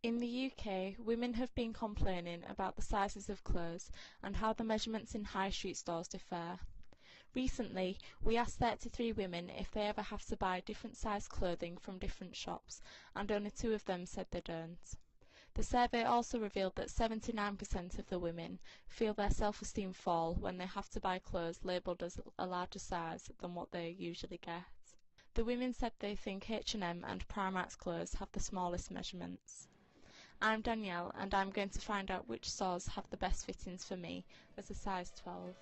In the UK, women have been complaining about the sizes of clothes and how the measurements in high street stores differ. Recently, we asked 33 women if they ever have to buy different sized clothing from different shops, and only 2 of them said they don't. The survey also revealed that 79% of the women feel their self-esteem fall when they have to buy clothes labelled as a larger size than what they usually get. The women said they think H&M and Primark's clothes have the smallest measurements. I'm Danielle, and I'm going to find out which stores have the best fittings for me as a size 12.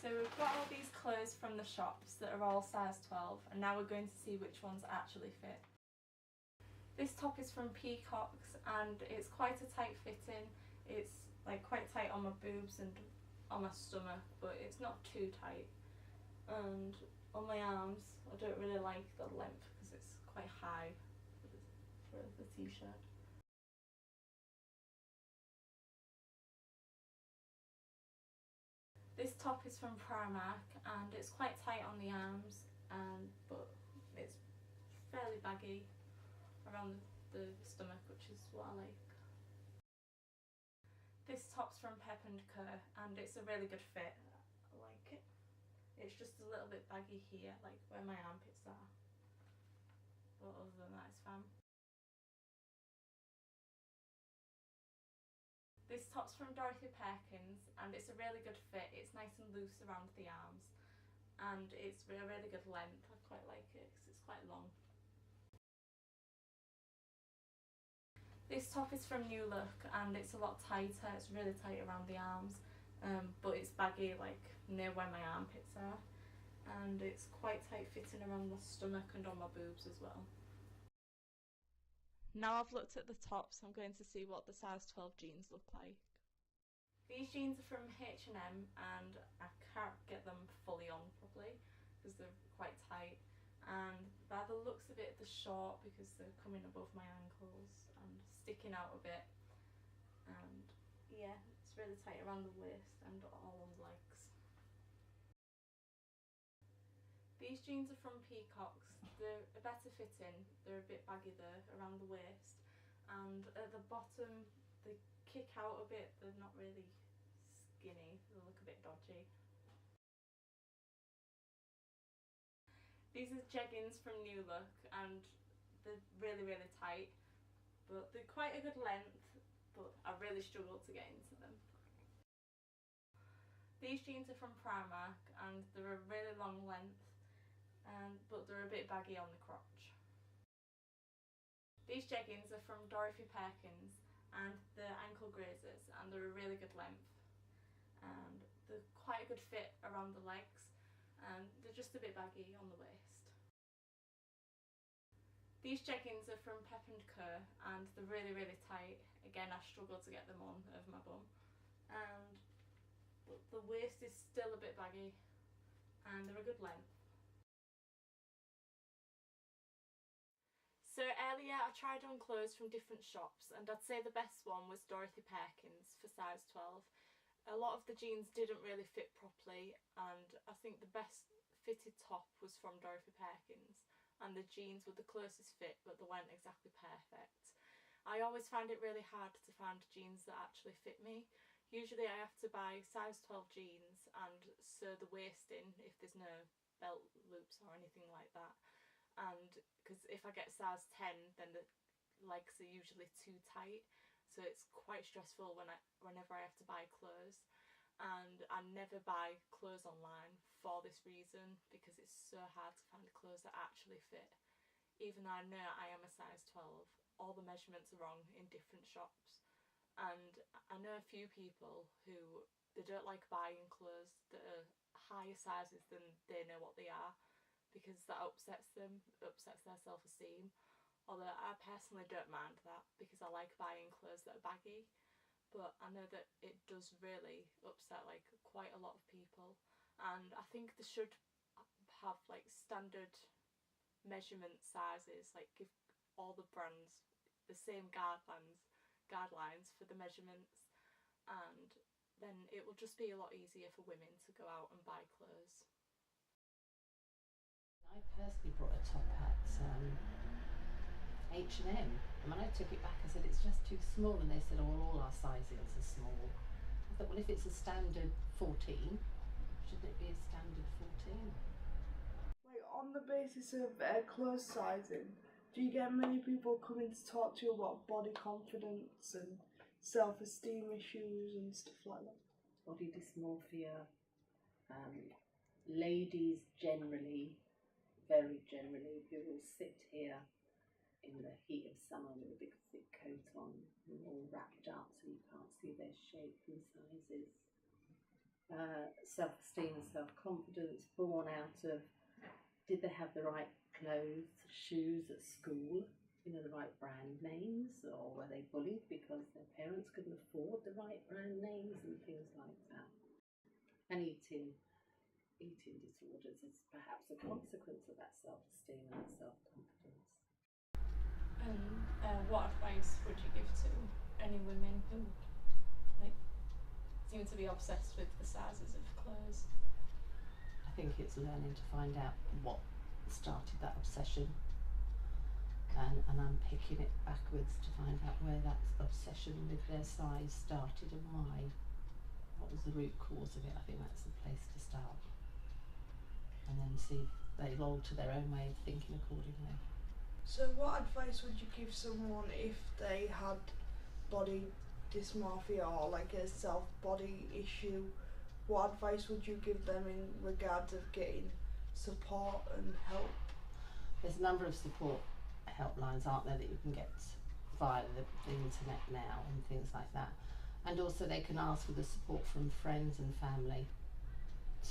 So we've got all these clothes from the shops that are all size 12, and now we're going to see which ones actually fit. This top is from Peacocks and it's quite a tight fitting. It's like quite tight on my boobs and on my stomach, but it's not too tight. And on my arms, I don't really like the length because it's quite high for the t-shirt. This top is from Primark and it's quite tight on the arms, but really baggy around the stomach, which is what I like. This top's from Pep & Co and it's a really good fit. I like it. It's just a little bit baggy here, like where my armpits are. But other than that, it's fine. This top's from Dorothy Perkins and it's a really good fit. It's nice and loose around the arms and it's a really good length. I quite like it because it's quite long. This top is from New Look and it's a lot tighter. It's really tight around the arms, but it's baggy like near where my armpits are, and it's quite tight fitting around the stomach and on my boobs as well. Now I've looked at the tops, I'm going to see what the size 12 jeans look like. These jeans are from H&M and I can't get them fully on properly because they're quite tight, and by the looks of it they're short because they're coming above my ankles and sticking out a bit, and yeah, it's really tight around the waist and all on the legs. These jeans are from Peacocks. They're a better fitting, they're a bit baggy there around the waist, and at the bottom they kick out a bit, they're not really skinny, they look a bit dodgy. These are jeggings from New Look and they're really tight, but they're quite a good length, but I really struggle to get into them. These jeans are from Primark and they're a really long length, but they're a bit baggy on the crotch. These jeggings are from Dorothy Perkins and they're ankle grazers and they're a really good length, and they're quite a good fit around the legs, and they're just a bit baggy on the waist. These jeggings are from Pep & Co and they're really tight. Again, I struggle to get them on over my bum, but the waist is still a bit baggy and they're a good length. So earlier I tried on clothes from different shops and I'd say the best one was Dorothy Perkins for size 12. A lot of the jeans didn't really fit properly, and I think the best fitted top was from Dorothy Perkins, and the jeans were the closest fit but they weren't exactly perfect. I always find it really hard to find jeans that actually fit me. Usually I have to buy size 12 jeans and sew the waist in if there's no belt loops or anything like that, and because if I get size 10 then the legs are usually too tight, so it's quite stressful whenever I have to buy clothes. And I never buy clothes online for this reason, because it's so hard to find clothes that actually fit. Even though I know I am a size 12, all the measurements are wrong in different shops, and I know a few people who they don't like buying clothes that are higher sizes than they know what they are, because that upsets them, upsets their self-esteem. Although I personally don't mind that because I like buying clothes that are baggy, but I know that it does really upset like quite a lot of people, and I think they should have like standard measurement sizes, like give all the brands the same guidelines for the measurements, and then it will just be a lot easier for women to go out and buy clothes. I personally brought a top at H&M, and when I took it back I said it's just too small, and they said, oh, well, all our sizes are small. I thought, well, if it's a standard 14, shouldn't it be a standard 14? Like, on the basis of clothes sizing, do you get many people coming to talk to you about body confidence and self-esteem issues and stuff like that? Body dysmorphia, ladies generally, very generally, who will sit here in the heat of summer with a big thick coat on and all wrapped up so you can't see their shape and sizes. Self-esteem and self-confidence born out of, did they have the right clothes, shoes at school, you know, the right brand names, or were they bullied because their parents couldn't afford the right brand names and things like that. And eating disorders is perhaps a consequence of that self-esteem and that self-confidence. And what advice would you give to any women who seem to be obsessed with the sizes of clothes? I think it's learning to find out what started that obsession and unpicking it backwards to find out where that obsession with their size started and why. What was the root cause of it? I think that's the place to start. And then see if they'll alter their own way of thinking accordingly. So what advice would you give someone if they had body dysmorphia or like a self-body issue? What advice would you give them in regards of getting support and help? There's a number of support helplines, aren't there, that you can get via the internet now and things like that. And also they can ask for the support from friends and family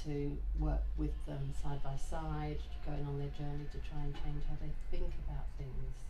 to work with them side by side, going on their journey to try and change how they think about things.